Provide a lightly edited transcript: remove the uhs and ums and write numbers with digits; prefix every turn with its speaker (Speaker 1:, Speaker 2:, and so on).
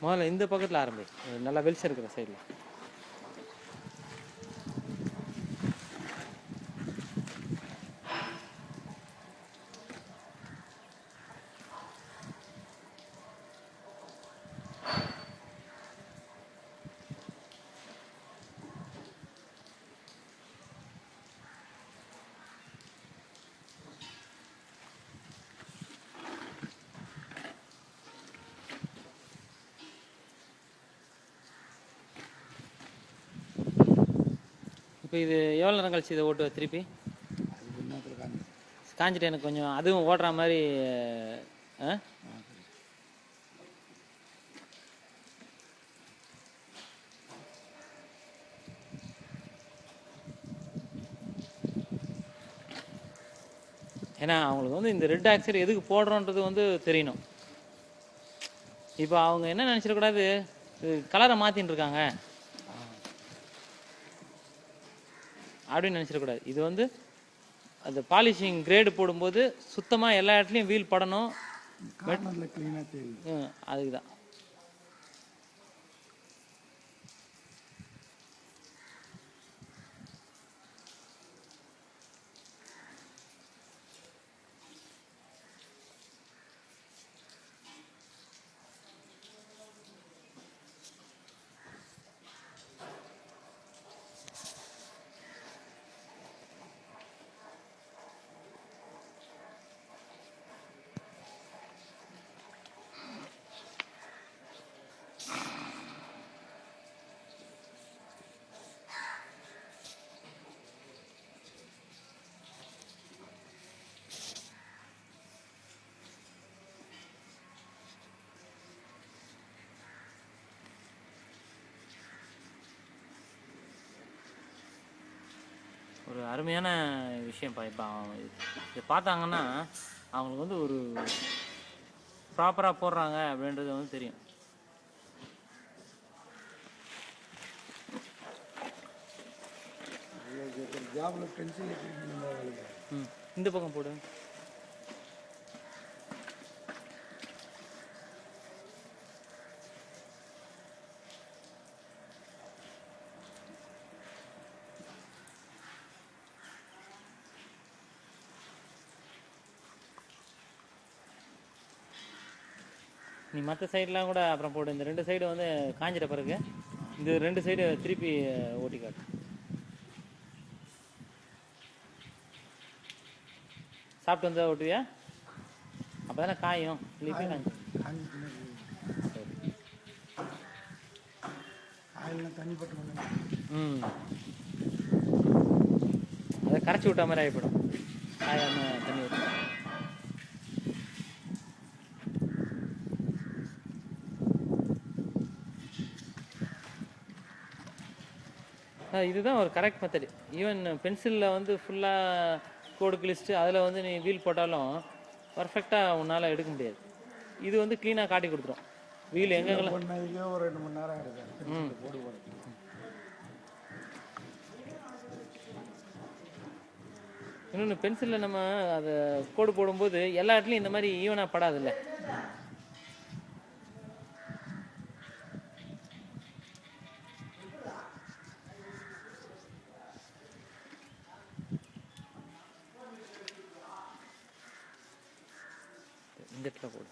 Speaker 1: முதல்ல இந்த பக்கத்தில் ஆரம்பி, நல்லா வெளிச்சம் இருக்கிற சைடில். இப்போ இது எவ்வளோ நேரம் கழிச்சு இதை ஓட்டுவ திருப்பி? காஞ்சிட்டு எனக்கு கொஞ்சம் அதுவும் ஓடுற மாதிரி. ஏன்னா அவங்களுக்கு வந்து இந்த ரெட் ஆக்சைடு எதுக்கு போடுறோன்றது வந்து தெரியணும். இப்போ அவங்க என்ன நினச்சிடக்கூடாது, கலரை மாற்றின்னு இருக்காங்க அப்படின்னு நினச்சிடக்கூடாது. இது வந்து அந்த பாலிஷிங் கிரேடு போடும்போது சுத்தமாக எல்லா இடத்துலையும் வீல் படணும். அதுக்கு தான். ஒரு அருமையான விஷயம்ப்பா. இப்போ இதை பார்த்தாங்கன்னா அவங்களுக்கு வந்து ஒரு ப்ராப்பராக போடுறாங்க அப்படின்றது வந்து தெரியும். இந்த பக்கம் போடு. நீ மற்ற சைடெலாம் கூட அப்புறம் போடு. இந்த 2 சைடு வந்து காஞ்சிட்ட பிறகு இந்த 2 சைடு திருப்பி ஓட்டி காட்டு. சாப்பிட்டு வந்தால் ஓட்டுவியா? அப்போ தானே காயும். இல்லையே காஞ்சி அதை கரைச்சி விட்ட மாதிரி ஆகிப்படும். காயாமல் தண்ணி ஊற்றி இதுதான் ஒரு கரெக்ட் மெத்தடு. ஈவன் பென்சிலில் வந்து ஃபுல்லாக கோடு கிழிச்சிட்டு அதில் வந்து நீ வீல் போட்டாலும் பர்ஃபெக்டாக உன்னால் எடுக்க முடியாது. இது வந்து க்ளீனாக காட்டி கொடுத்துரும். வீல் எங்கெங்கெல்லாம்
Speaker 2: ஒரு 2 மணி நேரம் ஆகிடுது போடு போடு.
Speaker 1: இன்னொன்று பென்சிலில் நம்ம அதை கோடு போடும்போது எல்லா இடத்துலையும் இந்த மாதிரி ஈவனாக படாதில்ல. இந்த இடத்துல போடு.